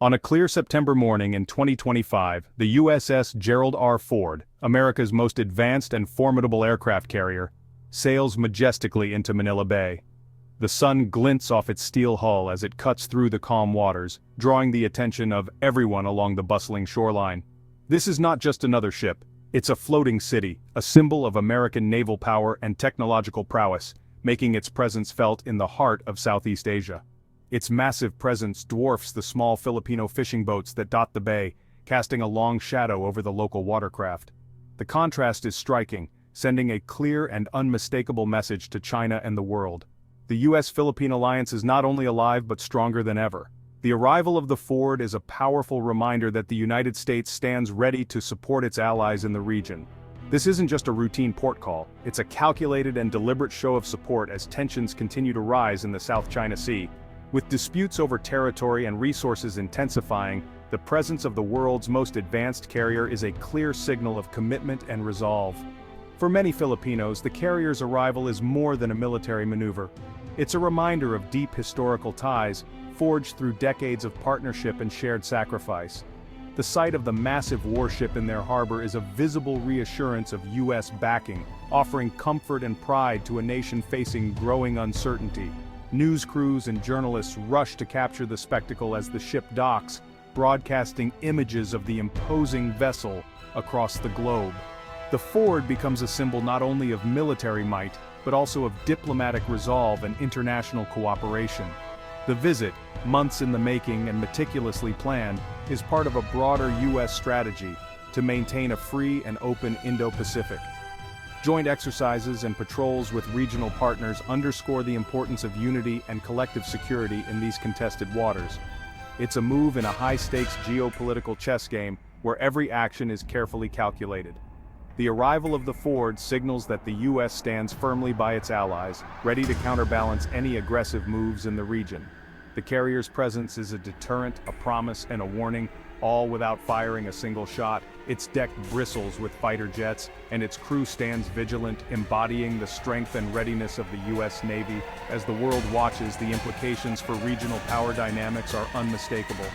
On a clear September morning in 2025, the USS Gerald R. Ford, America's most advanced and formidable aircraft carrier, sails majestically into Manila Bay. The sun glints off its steel hull as it cuts through the calm waters, drawing the attention of everyone along the bustling shoreline. This is not just another ship, it's a floating city, a symbol of American naval power and technological prowess, making its presence felt in the heart of Southeast Asia. Its massive presence dwarfs the small Filipino fishing boats that dot the bay, casting a long shadow over the local watercraft. The contrast is striking, sending a clear and unmistakable message to China and the world. The US-Philippine alliance is not only alive but stronger than ever. The arrival of the Ford is a powerful reminder that the United States stands ready to support its allies in the region. This isn't just a routine port call, it's a calculated and deliberate show of support as tensions continue to rise in the South China Sea. With disputes over territory and resources intensifying, the presence of the world's most advanced carrier is a clear signal of commitment and resolve. For many Filipinos, the carrier's arrival is more than a military maneuver. It's a reminder of deep historical ties, forged through decades of partnership and shared sacrifice. The sight of the massive warship in their harbor is a visible reassurance of US backing, offering comfort and pride to a nation facing growing uncertainty. News crews and journalists rush to capture the spectacle as the ship docks, broadcasting images of the imposing vessel across the globe. The Ford becomes a symbol not only of military might, but also of diplomatic resolve and international cooperation. The visit, months in the making and meticulously planned, is part of a broader US strategy to maintain a free and open Indo-Pacific. Joint exercises and patrols with regional partners underscore the importance of unity and collective security in these contested waters. It's a move in a high-stakes geopolitical chess game where every action is carefully calculated. The arrival of the Ford signals that the US stands firmly by its allies, ready to counterbalance any aggressive moves in the region. The carrier's presence is a deterrent, a promise, and a warning, all without firing a single shot. Its deck bristles with fighter jets, and its crew stands vigilant, embodying the strength and readiness of the US Navy. As the world watches, the implications for regional power dynamics are unmistakable.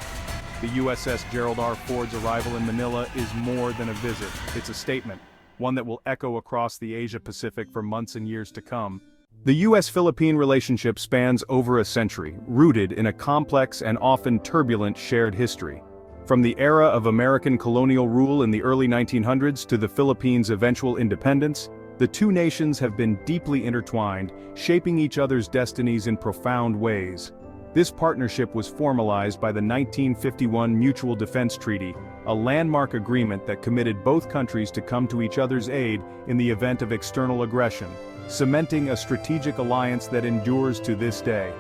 The USS Gerald R. Ford's arrival in Manila is more than a visit, it's a statement, one that will echo across the Asia-Pacific for months and years to come. The US-Philippine relationship spans over a century, rooted in a complex and often turbulent shared history. From the era of American colonial rule in the early 1900s to the Philippines' eventual independence, the two nations have been deeply intertwined, shaping each other's destinies in profound ways. This partnership was formalized by the 1951 Mutual Defense Treaty, a landmark agreement that committed both countries to come to each other's aid in the event of external aggression, cementing a strategic alliance that endures to this day.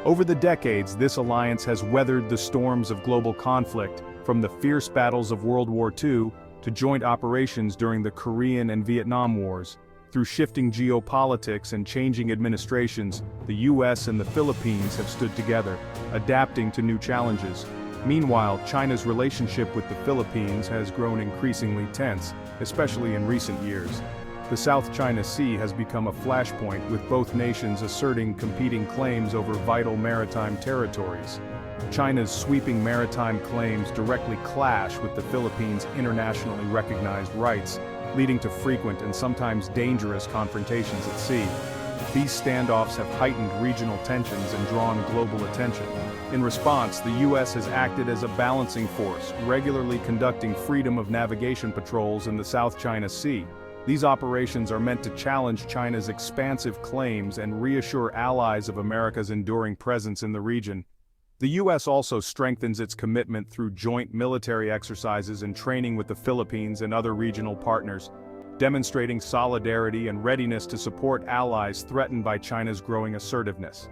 Over the decades, this alliance has weathered the storms of global conflict, from the fierce battles of World War II to joint operations during the Korean and Vietnam Wars. Through shifting geopolitics and changing administrations, the US and the Philippines have stood together, adapting to new challenges. Meanwhile, China's relationship with the Philippines has grown increasingly tense, especially in recent years. The South China Sea has become a flashpoint, with both nations asserting competing claims over vital maritime territories. China's sweeping maritime claims directly clash with the Philippines' internationally recognized rights, leading to frequent and sometimes dangerous confrontations at sea. These standoffs have heightened regional tensions and drawn global attention. In response, the US has acted as a balancing force, regularly conducting freedom of navigation patrols in the South China Sea. These operations are meant to challenge China's expansive claims and reassure allies of America's enduring presence in the region. The US also strengthens its commitment through joint military exercises and training with the Philippines and other regional partners, demonstrating solidarity and readiness to support allies threatened by China's growing assertiveness.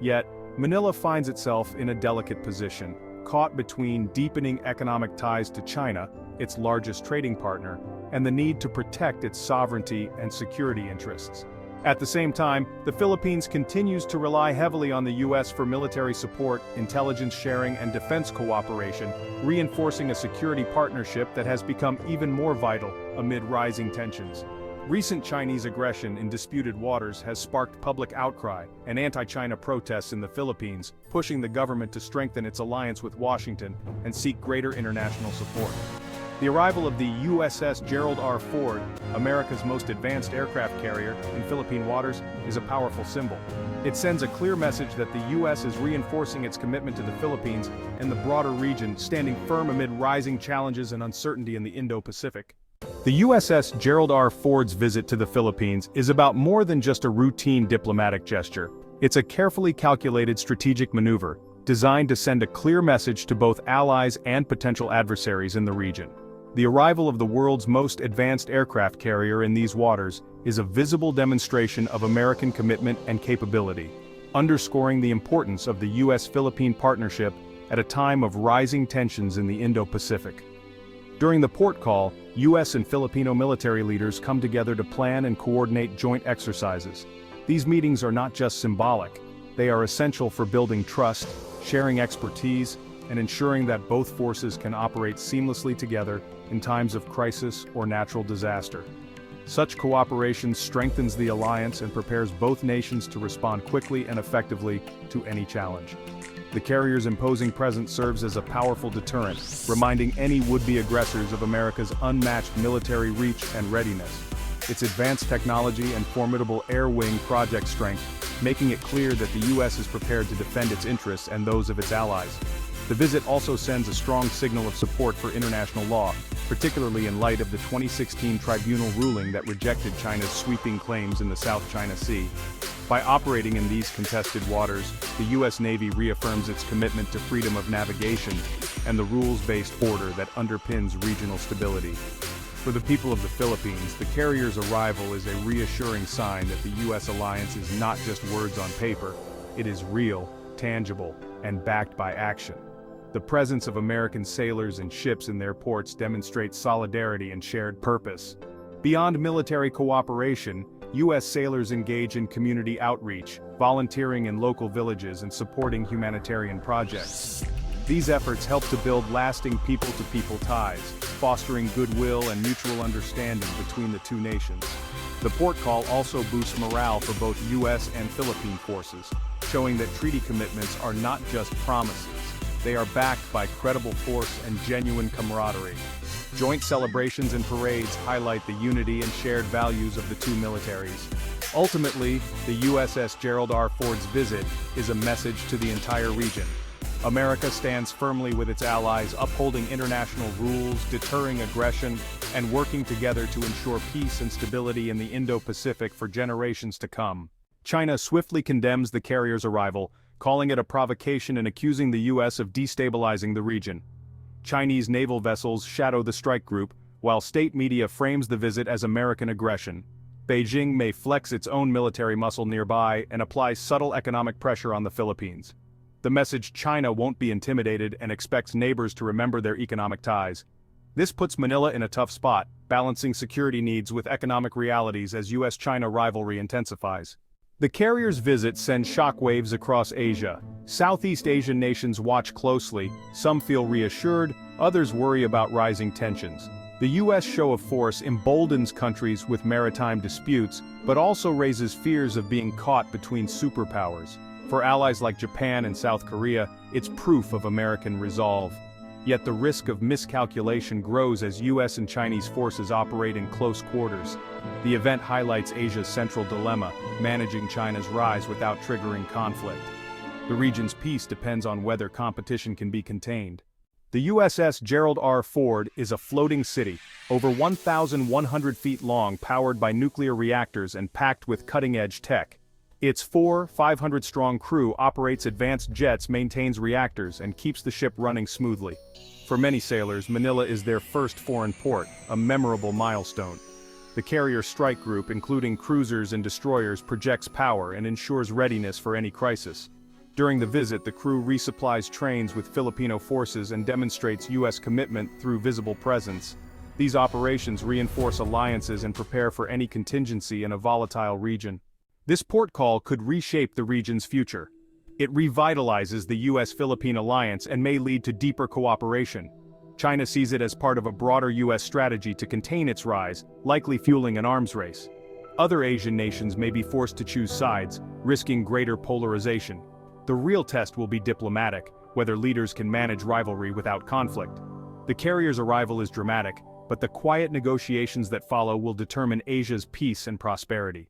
Yet, Manila finds itself in a delicate position, caught between deepening economic ties to China, its largest trading partner, and the need to protect its sovereignty and security interests. At the same time, the Philippines continues to rely heavily on the US for military support, intelligence sharing, and defense cooperation, reinforcing a security partnership that has become even more vital amid rising tensions. Recent Chinese aggression in disputed waters has sparked public outcry and anti-China protests in the Philippines, pushing the government to strengthen its alliance with Washington and seek greater international support. The arrival of the USS Gerald R. Ford, America's most advanced aircraft carrier, in Philippine waters is a powerful symbol. It sends a clear message that the U.S. is reinforcing its commitment to the Philippines and the broader region, standing firm amid rising challenges and uncertainty in the Indo-Pacific. The USS Gerald R. Ford's visit to the Philippines is about more than just a routine diplomatic gesture. It's a carefully calculated strategic maneuver, designed to send a clear message to both allies and potential adversaries in the region. The arrival of the world's most advanced aircraft carrier in these waters is a visible demonstration of American commitment and capability, underscoring the importance of the U.S.-Philippine partnership at a time of rising tensions in the Indo-Pacific. During the port call, U.S. and Filipino military leaders come together to plan and coordinate joint exercises. These meetings are not just symbolic, they are essential for building trust, sharing expertise, and ensuring that both forces can operate seamlessly together in times of crisis or natural disaster. Such cooperation strengthens the alliance and prepares both nations to respond quickly and effectively to any challenge. The carrier's imposing presence serves as a powerful deterrent, reminding any would-be aggressors of America's unmatched military reach and readiness. Its advanced technology and formidable air wing project strength, making it clear that the U.S. is prepared to defend its interests and those of its allies. The visit also sends a strong signal of support for international law, particularly in light of the 2016 tribunal ruling that rejected China's sweeping claims in the South China Sea. By operating in these contested waters, the U.S. Navy reaffirms its commitment to freedom of navigation and the rules-based order that underpins regional stability. For the people of the Philippines, the carrier's arrival is a reassuring sign that the U.S. alliance is not just words on paper, it is real, tangible, and backed by action. The presence of American sailors and ships in their ports demonstrates solidarity and shared purpose. Beyond military cooperation, U.S. sailors engage in community outreach, volunteering in local villages and supporting humanitarian projects. These efforts help to build lasting people-to-people ties, fostering goodwill and mutual understanding between the two nations. The port call also boosts morale for both U.S. and Philippine forces, showing that treaty commitments are not just promises. They are backed by credible force and genuine camaraderie. Joint celebrations and parades highlight the unity and shared values of the two militaries. Ultimately, the USS Gerald R. Ford's visit is a message to the entire region. America stands firmly with its allies, upholding international rules, deterring aggression, and working together to ensure peace and stability in the Indo-Pacific for generations to come. China swiftly condemns the carrier's arrival, calling it a provocation and accusing the U.S. of destabilizing the region. Chinese naval vessels shadow the strike group, while state media frames the visit as American aggression. Beijing may flex its own military muscle nearby and apply subtle economic pressure on the Philippines. The message China won't be intimidated and expects neighbors to remember their economic ties. This puts Manila in a tough spot, balancing security needs with economic realities as U.S.-China rivalry intensifies. The carrier's visit sends shockwaves across Asia. Southeast Asian nations watch closely, some feel reassured, others worry about rising tensions. The U.S. show of force emboldens countries with maritime disputes, but also raises fears of being caught between superpowers. For allies like Japan and South Korea, it's proof of American resolve. Yet the risk of miscalculation grows as U.S. and Chinese forces operate in close quarters. The event highlights Asia's central dilemma, managing China's rise without triggering conflict. The region's peace depends on whether competition can be contained. The USS Gerald R. Ford is a floating city, over 1,100 feet long, powered by nuclear reactors and packed with cutting-edge tech. Its 500-strong crew operates advanced jets, maintains reactors, and keeps the ship running smoothly. For many sailors, Manila is their first foreign port, a memorable milestone. The carrier strike group, including cruisers and destroyers, projects power and ensures readiness for any crisis. During the visit, the crew resupplies trains with Filipino forces and demonstrates U.S. commitment through visible presence. These operations reinforce alliances and prepare for any contingency in a volatile region. This port call could reshape the region's future. It revitalizes the U.S.-Philippine alliance and may lead to deeper cooperation. China sees it as part of a broader US strategy to contain its rise, likely fueling an arms race. Other Asian nations may be forced to choose sides, risking greater polarization. The real test will be diplomatic, whether leaders can manage rivalry without conflict. The carrier's arrival is dramatic, but the quiet negotiations that follow will determine Asia's peace and prosperity.